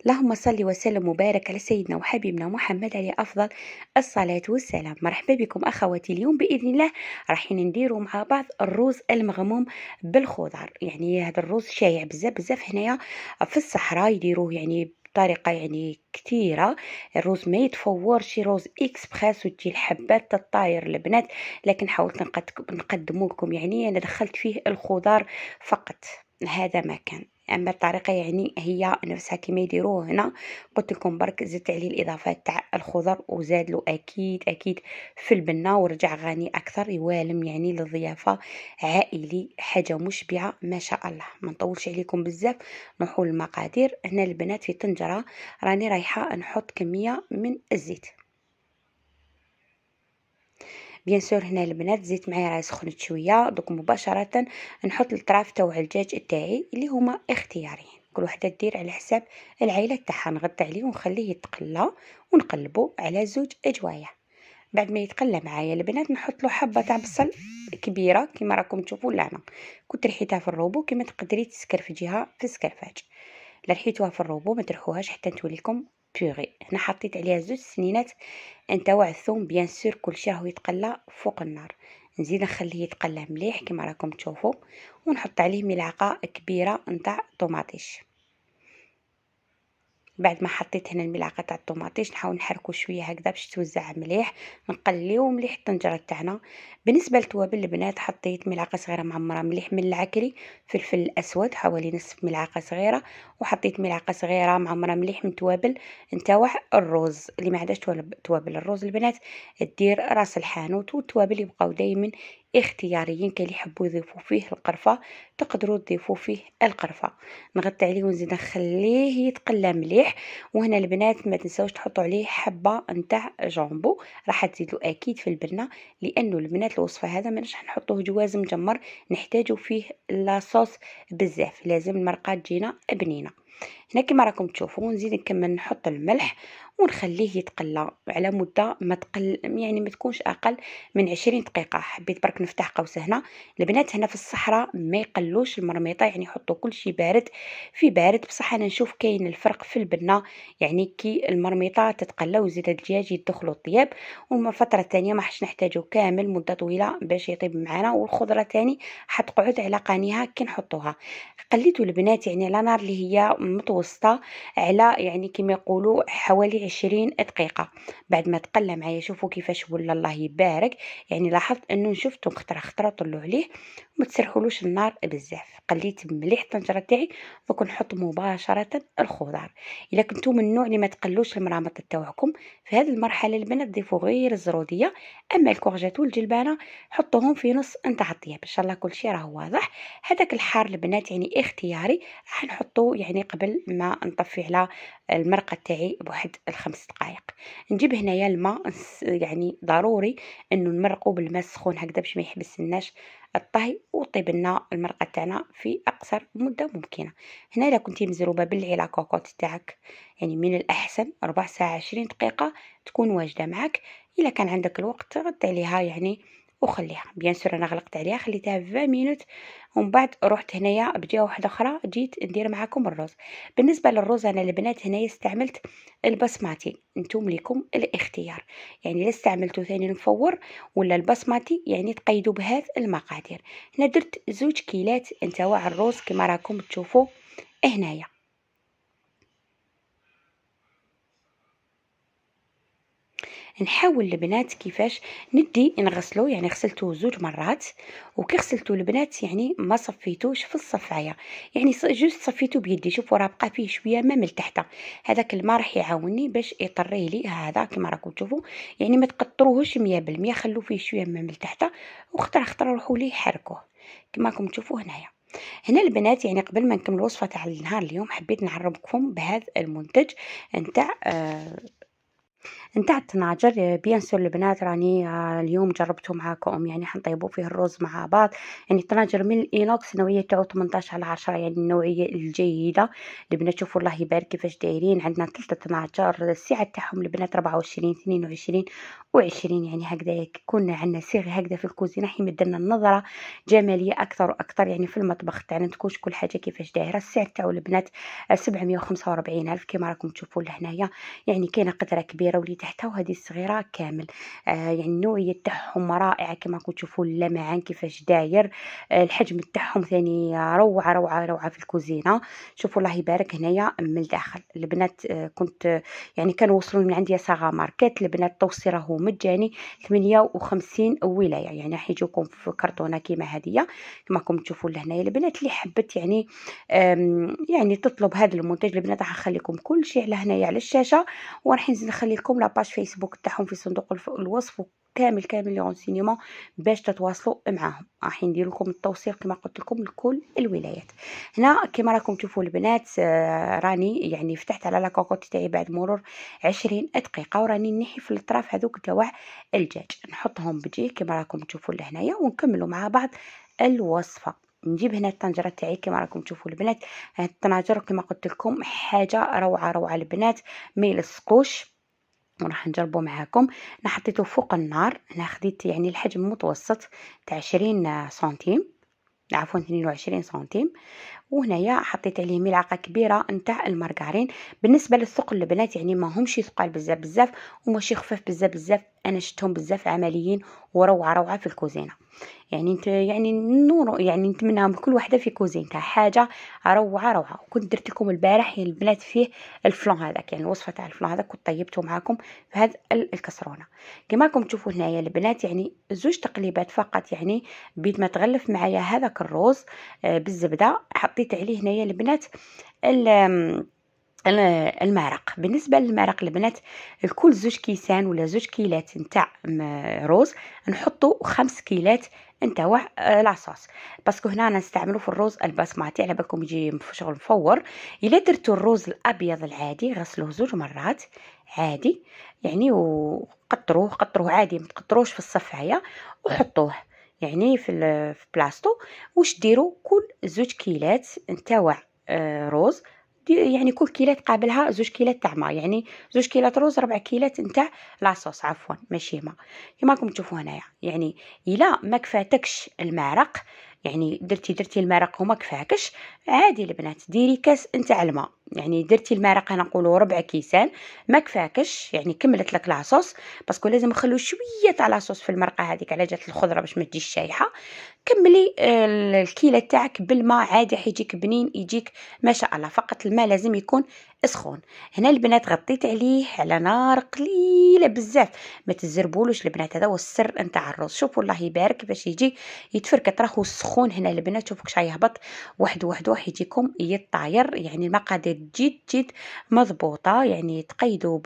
اللهم صل وسلم وبارك على سيدنا وحبيبنا محمد عليه أفضل الصلاة والسلام. مرحبا بكم أخواتي. اليوم بإذن الله رايحين نديروا مع بعض الرز المغموم بالخضر. يعني هذا الرز شايع بزاف بزاف هنايا في الصحراء، يديروه يعني بطريقة يعني كثيرة. الرز ما يتفورش، رز اكسبريس وتجي الحبات تطاير البنات، لكن حاولت نقدمه لكم. يعني أنا دخلت فيه الخضار فقط، هذا ما كان. اما الطريقه يعني هي نفسها كما يديروه هنا. قلت لكم برك زدت عليه الاضافات تاع الخضر، وزاد له اكيد اكيد في البنه، ورجع غني اكثر، يوالم يعني للضيافه عائلي، حاجه مشبعه ما شاء الله. ما نطولش عليكم بزاف، نروحوا للمقادير. هنا البنات في طنجره راني رايحه نحط كميه من الزيت. بيان سور هنا البنات زيت معايا راه سخنت شويه، دوك مباشره نحط الطراف تاع الدجاج تاعي اللي هما اختياريين، كل وحده دير على حساب العائله تاعها. نغطي عليه ونخليه يتقلى ونقلبه على زوج اجوايه. بعد ما يتقلى معايا البنات نحط له حبه تاع بصل كبيره كما راكم تشوفوا. لا انا كنت ريحتها في الروبو، كما تقدري تسكرفجيها في السكرفاج. لا ريحتوها في الروبو ما ترحوهاش حتى توليكم بيغي. هنا حطيت عليها زوج سنينات نتاوع الثوم. بيان سور كلشي راهو يتقلى فوق النار. نزيد نخليه يتقلى مليح كما راكم تشوفوا، ونحط عليه ملعقه كبيره نتاع طوماطيش. بعد ما حطيت هنا الملعقه تاع الطوماطيش نحاول نحركو شويه هكذا باش توزع مليح. نقليو مليح الطنجره تاعنا. بالنسبه للتوابل البنات حطيت ملعقه صغيره معمره مليح من العكري، فلفل الاسود حوالي نصف ملعقه صغيره، وحطيت ملعقه صغيره معمره مليح من توابل نتاوع الرز. اللي ما عندهاش توابل الرز البنات دير راس الحانوت. والتوابل يبقاو دائما اختياريين، كاين اللي يحبوا يضيفوا فيه القرفه تقدروا تضيفوا فيه القرفه. نغطي عليه ونزيد نخليه يتقلى مليح. وهنا البنات ما تنساوش تحطوا عليه حبه نتاع جامبو، راح تزيدوا اكيد في البنه، لانه البنات الوصفه هذا ما راح نحطوه جواز مجمر، نحتاجوا فيه لاصوص بزاف، لازم المرقه تجينا بنينه. هنا كما راكم تشوفوا نزيد نكمل نحط الملح ونخليه يتقلى على مده ما تقل، يعني ما تكونش اقل من 20 دقيقه. حبيت برك نفتح قوس هنا. البنات هنا في الصحراء ما يقلوش المرميطه، يعني يحطوا كل شيء بارد في بارد. بصح انا نشوف كاين الفرق في البنه، يعني كي المرميطه تتقلى وزيد الدجاج يدخلوا الطياب، وما فتره ثانيه ما حش نحتاجو كامل مده طويله باش يطيب معنا. والخضره ثاني حتقعد على قانيها كي نحطوها. قليتو البنات يعني على نار اللي هي متوسطه، على يعني كما يقولوا حوالي 20 دقيقه. بعد ما تقلى معايا شوفوا كيفاش ولا، الله يبارك. يعني لاحظت انه شفتو خطره خطره طلعوا عليه. ما تسرحولوش النار بزاف. قليت مليح الطنجره تاعي، دوك نحط مباشره الخضار. الا كنتو من النوع اللي ما تقلوش المرامط تاعكم، في هذه المرحله البنات ضيفوا غير الزروديه. اما الكورجيت والجلبانه حطوهم في نص نتاع الطياب. ان شاء الله كل شيء راه واضح. هذاك الحار البنات يعني اختياري، راح نحطه يعني قبل ما نطفي على المرقه تاعي بواحد الخمس دقائق. نجيب هنايا الماء، يعني ضروري انه نمرقوا بالماء السخون هكذا باش ما يحبسناش الطهي، وطيب لنا المرقه تاعنا في اقصر مده ممكنه. هنا اذا كنتي مزروبه باللي على كوكوط تاعك، يعني من الاحسن ربع ساعه 20 دقيقه تكون واجده معك. الا كان عندك الوقت غطي عليها يعني وخليها. بيان سور انا غلقت عليها خليتها 20 مينوت، ومن بعد رحت هنايا بجهه واحده اخرى جيت ندير معاكم الرز. بالنسبه للرز انا البنات هنايا استعملت البسماتي، انتم ليكم الاختيار. يعني لا استعملتو ثاني مفور ولا البسماتي، يعني تقيدوا بهذه المقادير. هنا درت 2 كيلات نتاوع الرز كما راكم تشوفوا هنايا. نحاول البنات كيفاش ندي نغسلو، يعني غسلته 2 مرات. وكي غسلته البنات يعني ما صفيتوش في الصفايه، يعني جوست صفيته بيدي. شوفوا راه بقى فيه شويه ما من تحت، هذاك الماء راح يعاوني باش يطريه لي هذا كما راكم تشوفوا. يعني ما تقطروهوش 100%، خلوا فيه شويه ما من تحت، وخطره خطره روحوا ليه حركوه كما راكم تشوفوا هنايا. هنا البنات يعني قبل ما نكمل الوصفه تاع النهار اليوم، حبيت نعرفكم بهذا المنتج نتاع نتاع الطناجر. بيان سور البنات راني اليوم جربته معاكم، يعني حنطيبوا فيه الرز مع بعض. يعني الطناجر من الإينوكس، النوعية تاعو 18/10، يعني النوعية الجيدة. البنات شوفوا الله يبارك كيفاش دايرين. عندنا 3 طناجر، السعة تاعهم البنات 24 22 يعني هكذا يكون عندنا صيغ هكذا في الكوزينه يمد لنا النظره جماليه اكثر واكثر يعني في المطبخ تاعنا، تكونش كل حاجه كيفاش دايره. السعر تاعو البنات 745 الف كما راكم تشوفوا لهنايا، يعني كاينه قدره كبيره واللي تحتها وهذه الصغيره كامل. يعني النوعيه تاعهم رائعه كما راكم تشوفوا اللمعان كيفاش داير. الحجم تاعهم ثاني روعه روعه روعه في الكوزينه. شوفوا الله يبارك هنايا من الداخل البنات. كنت يعني كانوا وصلوا من عندي صاغه ماركات البنات، التوصيل راهو مجاني 58 ولايه، يعني راح يجوكم في كرتونه كيما هذه كما راكم تشوفوا لهنايا. البنات اللي حبت يعني يعني تطلب هذا المنتج البنات راح نخليكم كل شيء على هنايا على الشاشه، وراح نخلي لكم لاباج فيسبوك تاعهم في صندوق الوصف كامل لي رونسينيمون باش تتواصلوا معاهم. راح ندير لكم التوصيل كما قلت لكم لكل الولايات. هنا كما راكم تشوفوا البنات راني يعني فتحت على لاكوكوت تاعي بعد مرور 20 دقيقه، وراني نحي في الاطراف هذوك تاع الدجاج نحطهم بجي كما راكم تشوفوا لهنايا، ونكملوا مع بعض الوصفه. نجيب هنا الطنجره تاعي كما راكم تشوفوا البنات. هاد الطناجر كما قلت لكم حاجه روعه روعه البنات، ما يلصقوش. وراح نجربو معاكم. انا حطيته فوق النار، انا خديت يعني الحجم متوسط تاع 20 سنتيم، عفوا 22 سنتيم. وهنايا حطيت عليه ملعقه كبيره نتاع المارغرين. بالنسبه للثقل البنات يعني ما همش ثقال بزاف بزاف وماشي خفاف بزاف بزاف، انا شفتهم بزاف عمليين وروعه روعه في الكوزينه. يعني انت يعني نور يعني نتمناهم كل وحده في كوزينتها حاجه روعه روعه. وكنت درت لكم البارح يا البنات فيه الفلان هذاك، يعني الوصفه تاع الفلان هذاك كنت طيبته معاكم في هذا الكسرونه كما راكم تشوفوا هنايا البنات. يعني زوج تقليبات فقط، يعني بيد ما تغلف معايا هذاك الروز بالزبده. حطيت عليه هنايا البنات المرق. بالنسبه للمرق البنات الكل 2 كيسان ولا 2 كيلات نتاع روز نحطوا 5 كيلات نتاع لاصوص، باسكو هنا نستعملوا في الروز البسماتي على بالكم يجي شغل مفور. الا درتوا الروز الابيض العادي غسلوه 2 مرات عادي يعني، قطروه عادي، ما تقطروش في الصفايه وحطوه يعني في بلاصتو. واش ديروا كل 2 كيلات نتاع روز يعني كل كيلة تقابلها 2 كيلات تاع ما، يعني 2 كيلات روز 4 كيلات نتاع لاصوص، عفوا ماشي ما كما راكم تشوفوا هنايا. يعني الا ما كفاتكش المرق، يعني درتي المرق وما كفاكش عادي البنات ديري كاس نتاع الماء. يعني درتي المرق انا نقولوا 4 كيسان ما كفاكش يعني كملت لك لاصوص، باسكو لازم نخلو شويه تاع لاصوص في المرقه هذيك على جات الخضره باش ما تجيش شايحه. كملي الكيله تاعك بالماء عادي حيجيك بنين، يجيك ما شاء الله. فقط الماء لازم يكون سخون. هنا البنات غطيت عليه على نار قليله بزاف، ما تزربولوش البنات، هذا هو السر نتاع الرز. شوفوا الله يبارك باش يجي يتفركط راهو سخون هنا البنات. شوفوا كش يهبط واحد واحد يجيكم يطاير، يعني المقادير جد مضبوطه، يعني تقيدوا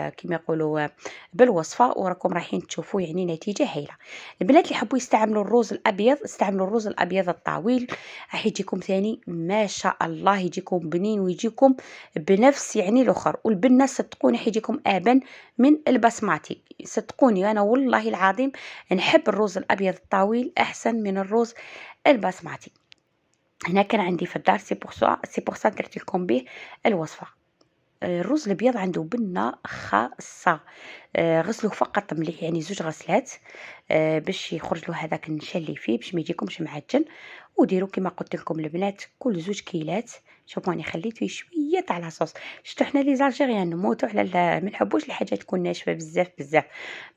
كما يقولوا بالوصفه وراكم رايحين تشوفوا يعني نتيجه هايله. البنات اللي حبوا يستعملوا الرز الابيض استعملوا الرز الابيض الطويل، راح يجيكم ثاني ما شاء الله، يجيكم بنين ويجيكم بنفس يعني الاخر. والبنه صدقوني حيجيكم ابن من البسماتي، صدقوني انا والله العظيم نحب الرز الابيض الطويل احسن من الرز البسماتي. هنا كان عندي في الدار سي بورصا درت لكم به الوصفه. الرز الابيض عنده بنه خاصه، غسلوه فقط مليح يعني 2 غسلات باش يخرج له هذاك النشا اللي فيه باش ما يجيكمش معجن. وديروا كما قلت لكم البنات كل 2 كيلات. شوفوا راني خليت فيه شويه تاع لاصوص. شفتوا حنا لي زالجيريان نموتوا على ما نحبوش الحاجه تكون ناشفه بزاف بزاف،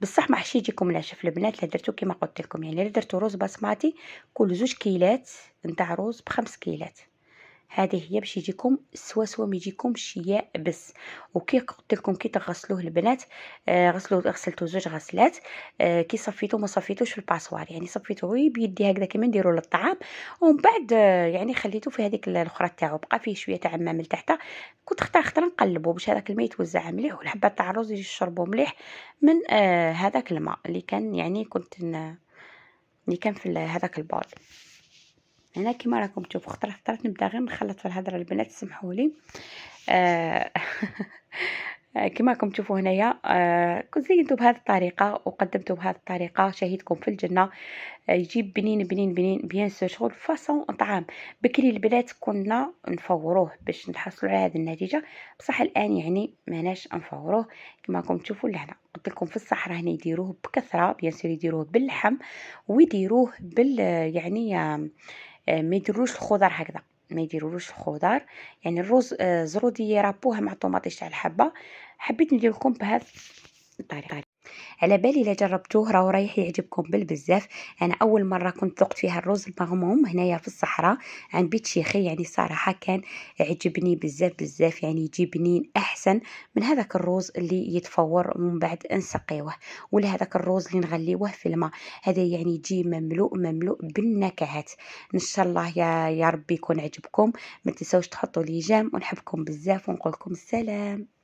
بصح ما حش يجيكم ناشف البنات. لا درتو كما قلت لكم يعني لا درتو رز بسماتي كل 2 كيلات نتاع روز ب5 كيلات. هذه هي باش يجيكم سوا ما يجيكمش يابس. وكي قلت لكم كي تغسلوه البنات غسلته 2 غسلات. كي صفيتو ما صفيتوش في الباسوار، يعني صفيتو غير بيدي هكذا كما نديروا للطعام. ومن بعد يعني خليته في هذيك الاخرى تاعو بقى فيه شويه تاع الماء من تحت. كنت خطر نقلبه باش هذاك الماء يتوزع مليح والحبات تاع الرز يشربوا مليح من هذاك الماء اللي كان يعني اللي كان في هذاك البول. هنا كيما راكم تشوفوا اخترت نبدا غير نخلط في الهضره البنات سمحوا لي. كما راكم تشوفوا هنايا كنت زينته بهذه الطريقة وقدمته بهذه الطريقة، شهيتكم في الجنة. يجيب بنين بنين بنين بيان سور شغل فاصون طعام. بكري البنات كنا نفوروه باش نحصلوا على هذه النتيجة، بصح الآن يعني ماناش نفوروه. كما راكم تشوفوا لهنا قلت لكم في الصحراء هنا يديروه بكثرة، بيان سور يديروه باللحم ويديروه يعني ما يديروش الخضر هكذا، ما يديرولوش الخضر. يعني الرز زرودي يرابوه مع طوماطيش تاع الحبة. حبيت ندير لكم بهذه الطريقة، على بالي إلا جربتوه راهو رايح يعجبكم بالبزاف. أنا أول مرة كنت ذقت فيها الرز المغموم هنايا في الصحراء عند بيت شيخي، يعني صراحة كان عجبني بزاف بزاف، يعني يجي بنين أحسن من هذاك الرز اللي يتفور ومن بعد نسقيوه، ولا هذاك الرز اللي نغليوه في الماء. هذا يعني يجي مملوء مملوء بالنكهات. إن شاء الله يا ربي يكون عجبكم. ما تنسوش تحطوا لي جيم، ونحبكم بزاف ونقولكم السلام.